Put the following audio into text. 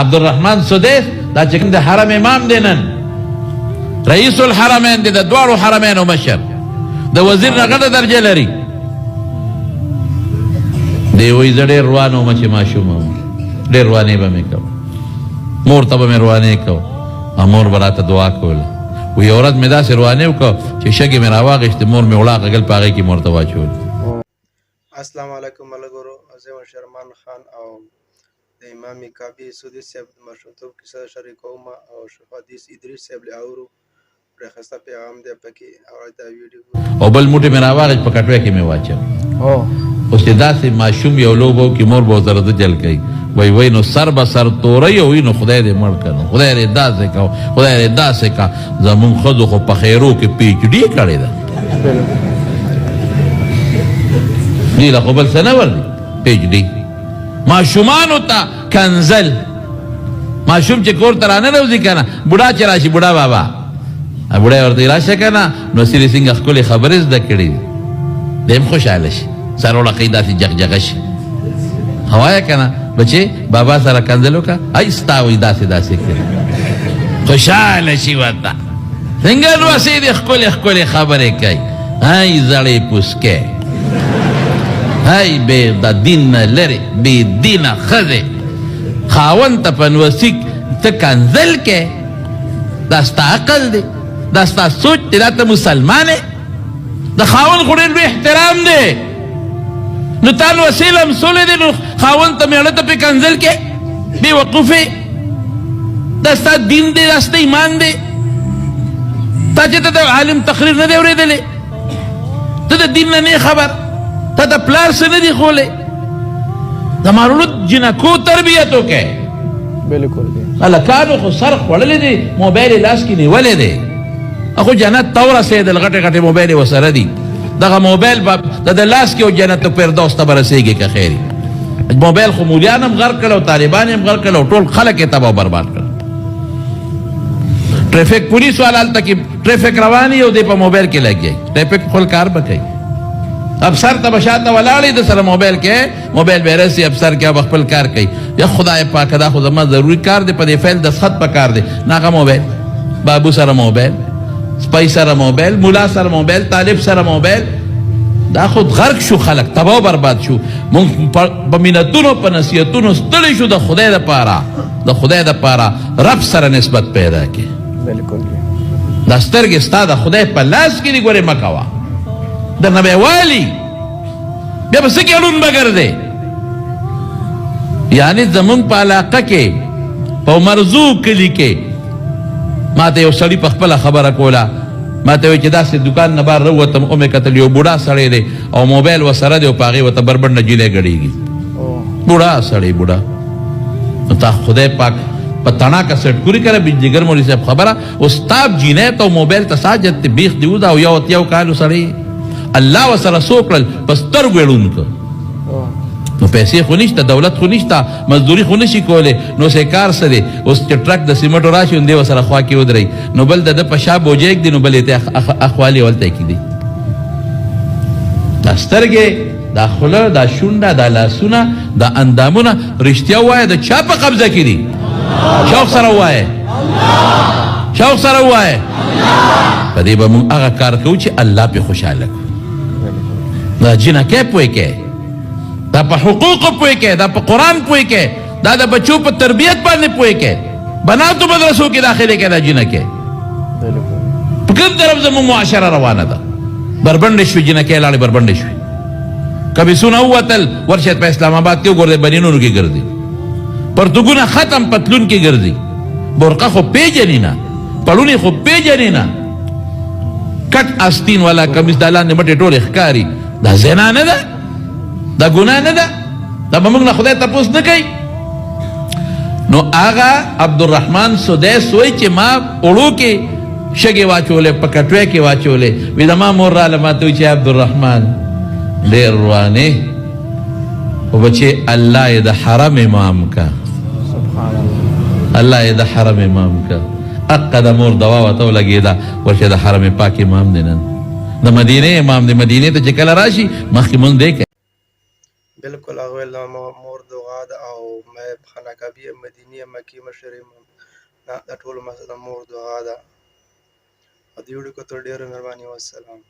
عبدالرحمن سدیس دا چکم دا حرم امام دینن رئیس الحرمین دی دا دوارو حرمین و مشر دا وزیر نغد درجه لري دی وی زه ډېر روان وم چې ماشوم وم ډېر روانې به مې کوم مور ته به مې روانې کوم مور به راته دعا کوله و یو ورځ مې داسې روانې وکړه چې شګې مې راواغېستې مور مې وړه غږل په هغې کې مور ته واچول. السلام علیکم ملګرو، زه یم شرمان خان او د امام کعبې سودي صاحب د مشروطیب کیسه شریکوم او حدیث ادریس صاحب له اورو پرې خسته پیغام دی پکې او دا ویډیو او بل موټی مې راواغېست په کټوۍ کې مې واچو. اوس چې داسې ماشوم یو لوبه وکړي مور به ورسره ده جل کوي وی نو سر به سر توری وي نو خدای دې مړ کړه خدای دې داسې کا خدای دې داسې کا زمونږ ښځو خو په خیرو کې پی ایچ ډي کړې ده دې له خو بل څه نه ورځي پی ایچ ډي ماشومانو ته کنزل ماشوم چې کور ته راننوځي که نه بوډا چې راشي بوډا بابا بوډا ورته راشه که نه نو سیرې څنګه ښکلې خبرې زده کړي دي دی هم خوشحاله شي سر وړقۍ داسې جغجغه شي هوایه که نه بچې بابا سره کنځل وکړه ای ستا وایي داسې داسې کړي خوشحاله شي ورته څنګه لوسې دې ښکلې ښکلې خبرې کوي ای زړې پوسکې ای بې د دین نه لرې بې دینه ښځې خاوند ته په نوسي ته کنځل کې دا ستا عقل دی دا ستا سوچ دی دا ته مسلمان یې د خاوند خو ډېر لوی احترام دی نو تا نوسې لمسولی دی نو خاوند ته مېړه ته پې کنځل کې بې وقوفې دا ستا دین دی دا ستا ایمان دی تا چې ته د عالم تقریر نه دی اورېدلی ته د دین نه نه خبر تا د پلار څه نه دي ښولی د مارولو جنکو تربیت وکړئ بالکل هلکانو خو سر خوړلی دی موبایل یې لاس کې نیولی دی اخو جنت ته ورسېدل غټې غټې موبایل یې ورسره دي دغه موبایل به د لاس کې او جنت فردوس ته به رسېږي که خیر موبایل خو مولیان هم غرق کړل او طالبان هم غرق کړل او ټول خلک یې تباه برباد کړل ټریفک پولیس والا هلته کې ټریفک روان وي او دی په موبایل کې لګیا ټریفک خپل کار به کوي افسر ته به شاته ولاړ د سره موبایل کې موبایل به رسي افسر کې به خپل کار کوي یا خدای پاکه دا خو زما ضروري کار دی په دې فیل دستخط پکار دی نه هغه موبایل بابو سره موبایل سپی سره موبایل مولا سره موبایل طالب سره موبایل دا خود غرق شو خلق تباہ برباد شو مونږ په مینتونو په نصیحتونو ستړي شو د خدای دپاره د خدای دپاره رب سره نسبت پیدا کړي بالکل دا سترګې ستا د خدای په لاس کې دي ګورې مه کوه درنه به یې والي بیا به څه ګډون به ګرځې یعنې زمونږ په علاقه کې په مرزو کلي کې ما ته یو سړي په خپله خبره کوله ما ته وایي چې داسې دوکان نه بار راووتم او مې کتل یو بوډا سړی دی او موبایل ورسره دی او په هغې ورته بربنډه جیلی ګډېږي بوډا سړی بوډا نو تا خدای پاک په تڼاکه سیټ کوري کړه بجلیګر مولوي صاحب خبره استاد جینۍ ته موبایل ته ساجت ته بیخ دی وده او یو اتیاو کالو سړی الله ورسره څو کړل په سترګو یې ړوند کړ نو پیسې خو نشته دولت خو نشته مزدوري خو نشي کولی نو سې کار څه دی اوس چې ټرک د سیمټو راشي نو دی ورسره خوا کې ودرئ نو بل د ده په شا بوجه ږدي نو بل یې ته اخوالې ولته یې کېدي دا سترګې دا خوله دا شونډه دا لاسونه دا اندامونه رښتیا ووایه د چا په قبضه کې دي شوق سره ووایه شوق سره ووایه په دې به موږ هغه کار کوو چې الله پې خوشحاله کړو دا جنکۍ پوه کې دا په حقوقو پوه کې دا په قرآن پوه کې دا د بچو په تربیت باندې پوه کې بناتو مدرسو کې داخلې کې دا جنکۍ په کوم طرف زموږ معاشره روانه ده بربنډې شوې جنکۍ لاړې بربنډې شوې کمیسونه ووتل ورشد په اسلام آباد کې وګورئ بنینونو کې ګرځي پرتګونه ختم پتلون کې ګرځي برقه خو پیژنې نه پړونې خو پیژنې نه کټ آستین والا کمیس دا لاندې مټې ټولې ښکاري دا زنا نه ده دا ګناه نه ده دا به موږ نه خدای تپوس نه کوي نو هغه عبدالرحمن سدیس وایي چې ما اوړو کې شګې واچولې په کټوۍ کې واچولې وایي زما مور راله ما ته وایي چې عبدالرحمن ډېر روانې خو بچې الله یې د حرم امام کا الله یې د حرم امام کا اقا د مور دوا ورته ولګېده ورشه د حرم پاک امام دی نن د مدینې امام دی مدینې ته چې کله راشي مخکې مونږ دی کوي بالکل هغه ویل مور دعا ده او مې خانه کعبه مدینه مکې مشر امام دا ټول مسله مور دعا ده او د ویډیو کتل ډېره مهرباني والسلام